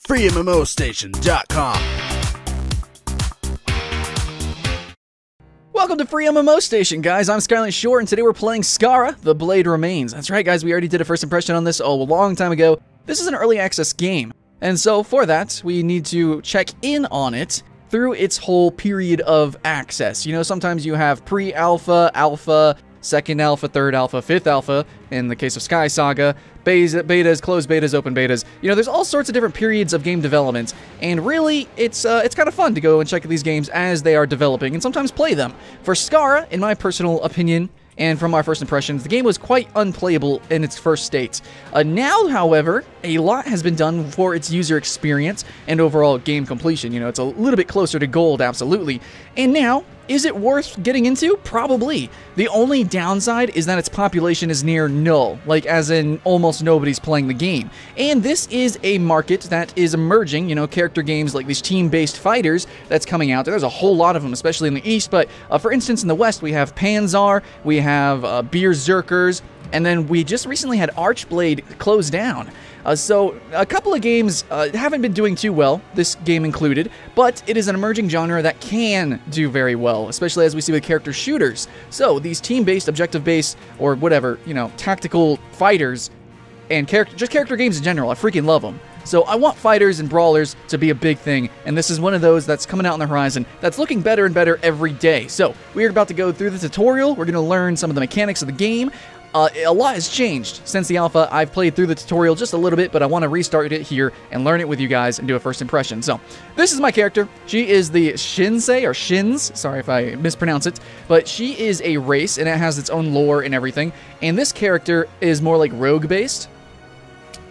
FreeMMOStation.com. Welcome to FreeMMOStation, guys. I'm Skara, and today we're playing Skara, The Blade Remains. That's right, guys, we already did a first impression on this a long time ago. This is an early access game, and so for that, we need to check in on it through its whole period of access. You know, sometimes you have pre-alpha, alpha, second alpha, third alpha, fifth alpha, in the case of Sky Saga, betas, closed betas, open betas. You know, there's all sorts of different periods of game development, and really, it's kind of fun to go and check these games as they are developing, and sometimes play them. For Skara, in my personal opinion, and from our first impressions, the game was quite unplayable in its first state. Now, however, a lot has been done for its user experience and overall game completion. You know, it's a little bit closer to gold, absolutely. And now, is it worth getting into? Probably. The only downside is that its population is near null, like as in almost nobody's playing the game. And this is a market that is emerging, you know, character games like these team-based fighters that's coming out. There's a whole lot of them, especially in the East, but for instance, in the West, we have Panzer, we have Berserkers, and then we just recently had Archblade close down. So a couple of games haven't been doing too well, this game included, but it is an emerging genre that can do very well, especially as we see with character shooters. So these team-based, objective-based, or whatever, you know, tactical fighters and just character games in general, I freaking love them. So I want fighters and brawlers to be a big thing, and this is one of those that's coming out on the horizon that's looking better and better every day. So we're about to go through the tutorial. We're going to learn some of the mechanics of the game. A lot has changed since the alpha. I've played through the tutorial just a little bit, but I want to restart it here and learn it with you guys and do a first impression. So, this is my character. She is the Shinsei, or Shins, sorry if I mispronounce it, but she is a race, and it has its own lore and everything, and this character is more like rogue-based.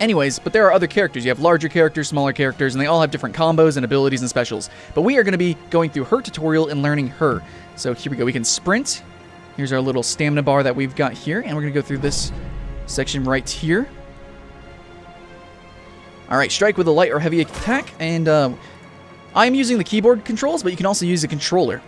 Anyways, but there are other characters. You have larger characters, smaller characters, and they all have different combos and abilities and specials. But we are going to be going through her tutorial and learning her. So, here we go. We can sprint. Here's our little stamina bar that we've got here, and we're going to go through this section right here. Alright, strike with a light or heavy attack, and I'm using the keyboard controls, but you can also use a controller.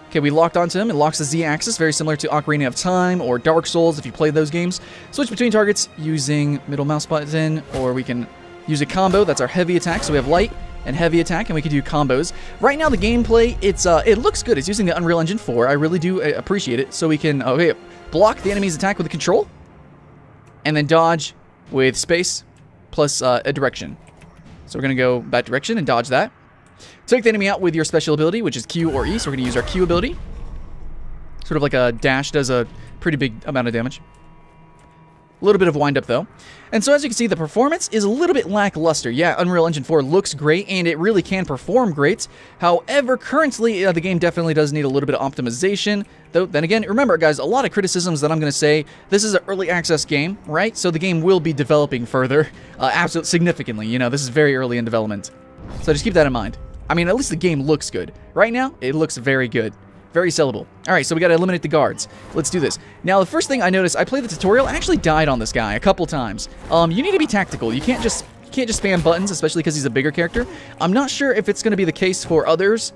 Okay, we locked onto him. It locks the Z-axis, very similar to Ocarina of Time or Dark Souls if you play those games. Switch between targets using middle mouse button, or we can use a combo. That's our heavy attack, so we have light and heavy attack, and we can do combos. Right now, the gameplay, it looks good. It's using the Unreal Engine 4. I really do appreciate it. So we can, block the enemy's attack with a control, and then dodge with space plus a direction. So we're going to go that direction and dodge that. Take the enemy out with your special ability, which is Q or E. So we're going to use our Q ability. Sort of like a dash does a pretty big amount of damage. A little bit of wind up though. And so as you can see, the performance is a little bit lackluster. Yeah, Unreal Engine 4 looks great, and it really can perform great. However, currently, the game definitely does need a little bit of optimization. Though, then again, remember guys, a lot of criticisms that I'm going to say, this is an early access game, right? So the game will be developing further, absolutely significantly. You know, this is very early in development. So just keep that in mind. I mean, at least the game looks good. Right now, it looks very good. Very sellable. Alright, so we gotta eliminate the guards. Let's do this. Now, the first thing I noticed, I played the tutorial, I actually died on this guy a couple times. You need to be tactical. You can't just spam buttons, especially because he's a bigger character. I'm not sure if it's gonna be the case for others,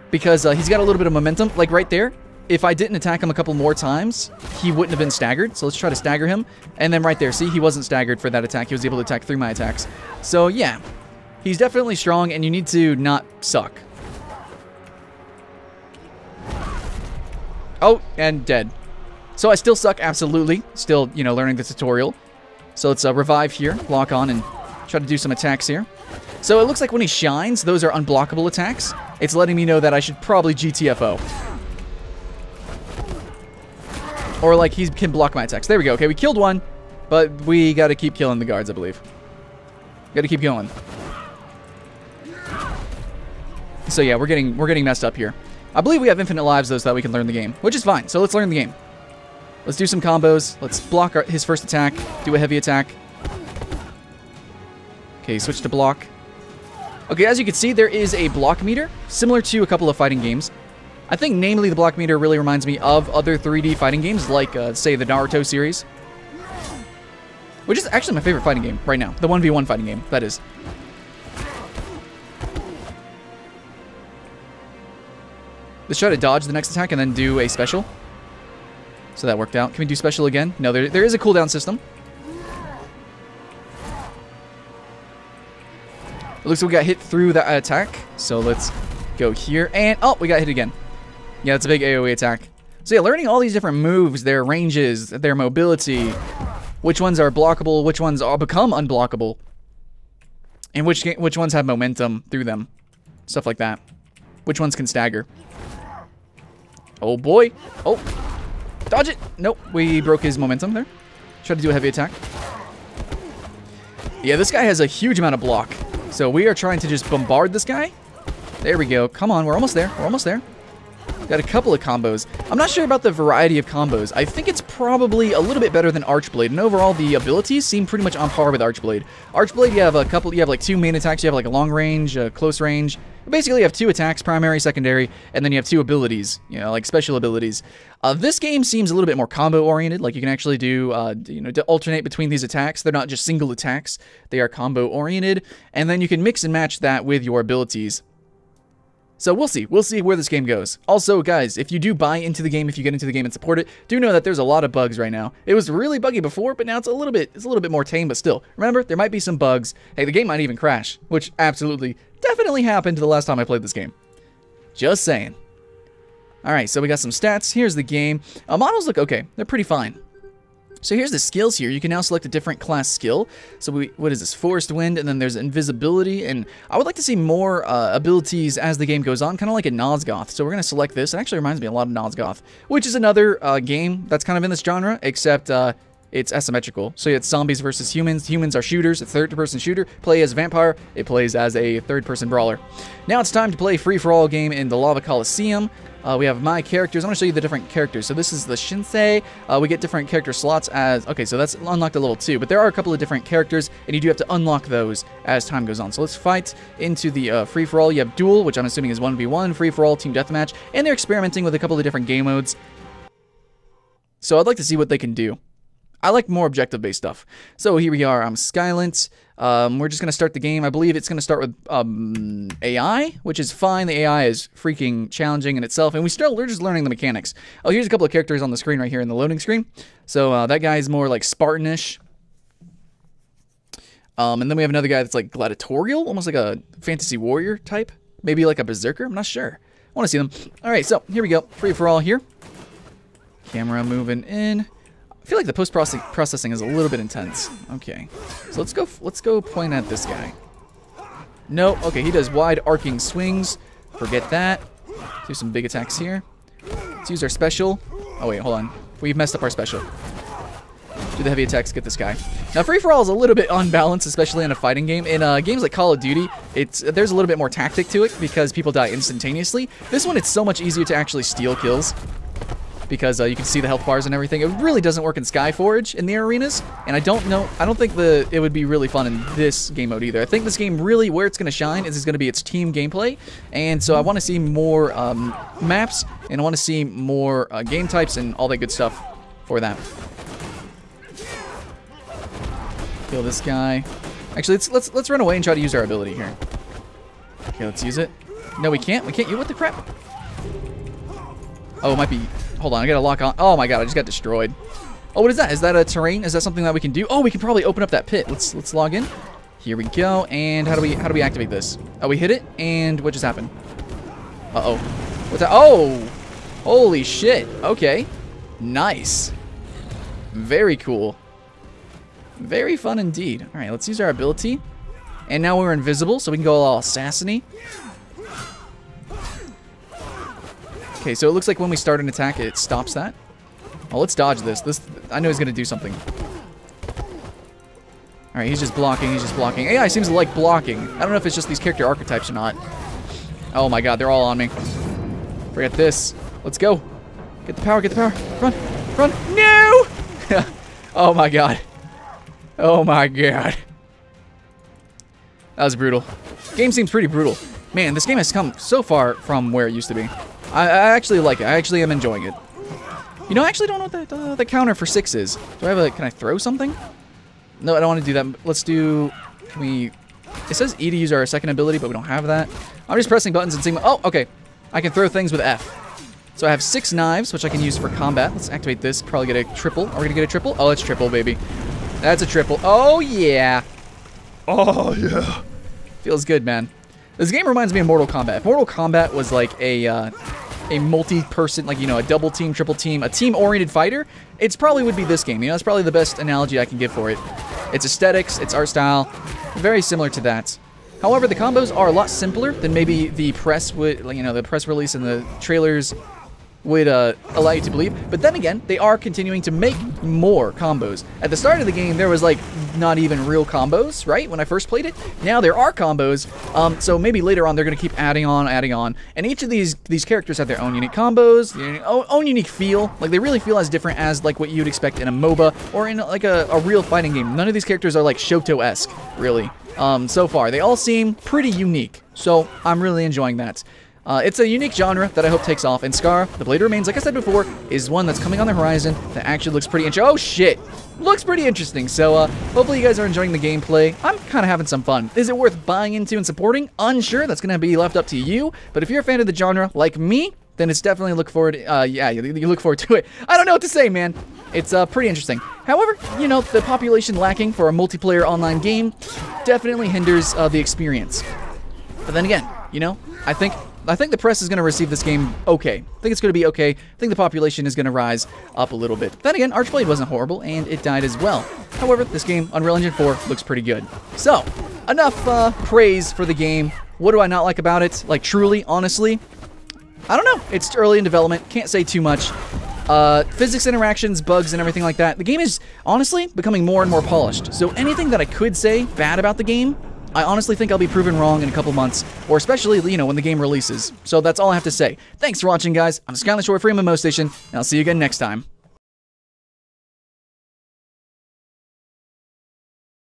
because he's got a little bit of momentum. Like right there, if I didn't attack him a couple more times, he wouldn't have been staggered. So let's try to stagger him. And then right there, see, he wasn't staggered for that attack. He was able to attack through my attacks. So yeah, he's definitely strong, and you need to not suck. Oh, and dead. So I still suck, absolutely. Still, you know, learning the tutorial. So let's revive here, lock on, and try to do some attacks here. So it looks like when he shines, those are unblockable attacks. It's letting me know that I should probably GTFO. Or like he can block my attacks. There we go. Okay, we killed one, but we gotta keep killing the guards, I believe. Gotta keep going. So yeah, we're getting messed up here. I believe we have infinite lives, though, so that we can learn the game, which is fine. So let's learn the game. Let's do some combos. Let's block his first attack, do a heavy attack. Okay, switch to block. Okay, as you can see, there is a block meter, similar to a couple of fighting games. I think, namely, the block meter really reminds me of other 3D fighting games, like, say, the Naruto series. Which is actually my favorite fighting game right now. The 1v1 fighting game, that is. Let's try to dodge the next attack and then do a special. So that worked out. Can we do special again? No, there is a cooldown system. It looks like we got hit through that attack. So let's go here. And, oh, we got hit again. Yeah, it's a big AoE attack. So yeah, learning all these different moves, their ranges, their mobility, which ones are blockable, which ones all become unblockable, and which ones have momentum through them. Stuff like that. Which ones can stagger. Oh boy. Oh. Dodge it. Nope. We broke his momentum there. Tried to do a heavy attack. Yeah, this guy has a huge amount of block. So we are trying to just bombard this guy. There we go. Come on. We're almost there. We're almost there. Got a couple of combos. I'm not sure about the variety of combos. I think it's probably a little bit better than Archblade. And overall, the abilities seem pretty much on par with Archblade. Archblade, you have like 2 main attacks. You have like a long range, close range. Basically, you have 2 attacks, primary, secondary, and then you have 2 abilities, you know, like special abilities. This game seems a little bit more combo-oriented. Like, you can actually do, you know, to alternate between these attacks. They're not just single attacks. They are combo-oriented. And then you can mix and match that with your abilities. So we'll see. We'll see where this game goes. Also, guys, if you do buy into the game, if you get into the game and support it, do know that there's a lot of bugs right now. It was really buggy before, but now it's a little bit more tame, but still. Remember, there might be some bugs. Hey, the game might even crash, which absolutely, definitely happened the last time I played this game. Just saying. Alright, so we got some stats. Here's the game. Models look okay. They're pretty fine. So here's the skills here. You can now select a different class skill. So what is this? Forest Wind, and then there's invisibility. And I would like to see more abilities as the game goes on, kind of like a Nosgoth. So we're going to select this. It actually reminds me a lot of Nosgoth, which is another game that's kind of in this genre, except it's asymmetrical. So it's zombies versus humans. Humans are shooters. It's a third-person shooter. Play as a vampire. It plays as a third-person brawler. Now it's time to play a free-for-all game in the Lava Coliseum. We have my characters. I'm going to show you the different characters. So this is the Shinsei. We get different character slots as... Okay, so that's unlocked at level 2. But there are a couple of different characters, and you do have to unlock those as time goes on. So let's fight into the free-for-all. You have Duel, which I'm assuming is 1v1, free-for-all, team deathmatch. And they're experimenting with a couple of different game modes. So I'd like to see what they can do. I like more objective-based stuff. So here we are. I'm Skylent. We're just going to start the game. I believe it's going to start with AI, which is fine. The AI is freaking challenging in itself, and we're just learning the mechanics. Oh, here's a couple of characters on the screen right here in the loading screen. So that guy is more like Spartanish. And then we have another guy that's like gladiatorial, almost like a fantasy warrior type. Maybe like a berserker. I'm not sure. I want to see them. All right, so here we go. Free for all here. Camera moving in. I feel like the post-processing is a little bit intense. Okay, so let's go point at this guy. No, okay, he does wide arcing swings. Forget that. Do some big attacks here. Let's use our special. Oh wait, hold on. We've messed up our special. Do the heavy attacks, get this guy. Now, free-for-all is a little bit unbalanced, especially in a fighting game. In games like Call of Duty, there's a little bit more tactic to it because people die instantaneously. This one, it's so much easier to actually steal kills, because you can see the health bars and everything. It really doesn't work in Skyforge in the arenas, and I don't think it would be really fun in this game mode either. I think this game really, where it's going to shine is going to be its team gameplay, and so I want to see more maps, and I want to see more game types and all that good stuff for that. Kill this guy. Actually, let's run away and try to use our ability here. Okay, let's use it. No, we can't. We can't. What the crap? Oh, it might be... Hold on, I gotta lock on. Oh my god, I just got destroyed. Oh, what is that? Is that a terrain? Is that something that we can do? Oh, we can probably open up that pit. Let's log in. Here we go. And how do we activate this? Oh, we hit it, and what just happened? Uh-oh. What's that? Oh! Holy shit. Okay. Nice. Very cool. Very fun indeed. All right, let's use our ability. And now we're invisible, so we can go all assassiny. Okay, so it looks like when we start an attack, it stops that. Oh, let's dodge this. I know he's going to do something. Alright, he's just blocking, AI seems to like blocking. I don't know if it's just these character archetypes or not. Oh my god, they're all on me. Forget this. Let's go. Get the power, get the power. Run, run. No! Oh my god. Oh my god. That was brutal. Game seems pretty brutal. Man, this game has come so far from where it used to be. I actually like it. I actually am enjoying it. You know, I actually don't know what the counter for 6 is. Do I have a... Can I throw something? No, I don't want to do that. Let's do... Can we... It says E to use our second ability, but we don't have that. I'm just pressing buttons and seeing... Oh, okay. I can throw things with F. So I have 6 knives, which I can use for combat. Let's activate this. Probably get a triple. Are we going to get a triple? Oh, it's triple, baby. That's a triple. Oh, yeah. Oh, yeah. Feels good, man. This game reminds me of Mortal Kombat. If Mortal Kombat was like a multi-person, like, you know, a double team, triple team, a team-oriented fighter, it's probably would be this game. You know, it's probably the best analogy I can give for it. Its aesthetics, its art style, very similar to that. However, the combos are a lot simpler than maybe the press would, you know, the press release and the trailers would allow you to believe. But then again, they are continuing to make more combos. At the start of the game, there was like not even real combos, right? When I first played it. Now there are combos, so maybe later on they're going to keep adding on. And each of these characters have their own unique combos, their own unique feel. Like, they really feel as different as like what you'd expect in a MOBA or in like a real fighting game. None of these characters are like Shoto-esque, really. So far, they all seem pretty unique. So I'm really enjoying that. It's a unique genre that I hope takes off, and Skara, The Blade Remains, like I said before, is one that's coming on the horizon that actually looks pretty interesting. Oh shit! Looks pretty interesting, so hopefully you guys are enjoying the gameplay. I'm kind of having some fun. Is it worth buying into and supporting? Unsure, that's going to be left up to you, but if you're a fan of the genre, like me, then it's definitely look forward, yeah, you look forward to it. I don't know what to say, man. It's pretty interesting. However, you know, the population lacking for a multiplayer online game definitely hinders the experience. But then again, you know, I think the press is going to receive this game okay. I think it's going to be okay. I think the population is going to rise up a little bit. Then again, Archblade wasn't horrible, and it died as well. However, this game, Unreal Engine 4, looks pretty good. So, enough praise for the game. What do I not like about it? Like, truly, honestly? I don't know. It's early in development. Can't say too much. Physics interactions, bugs, and everything like that. The game is, honestly, becoming more and more polished. So anything that I could say bad about the game, I honestly think I'll be proven wrong in a couple months, or especially, you know, when the game releases. So that's all I have to say. Thanks for watching, guys. I'm Skara Shore, FreeMMOStation, and I'll see you again next time.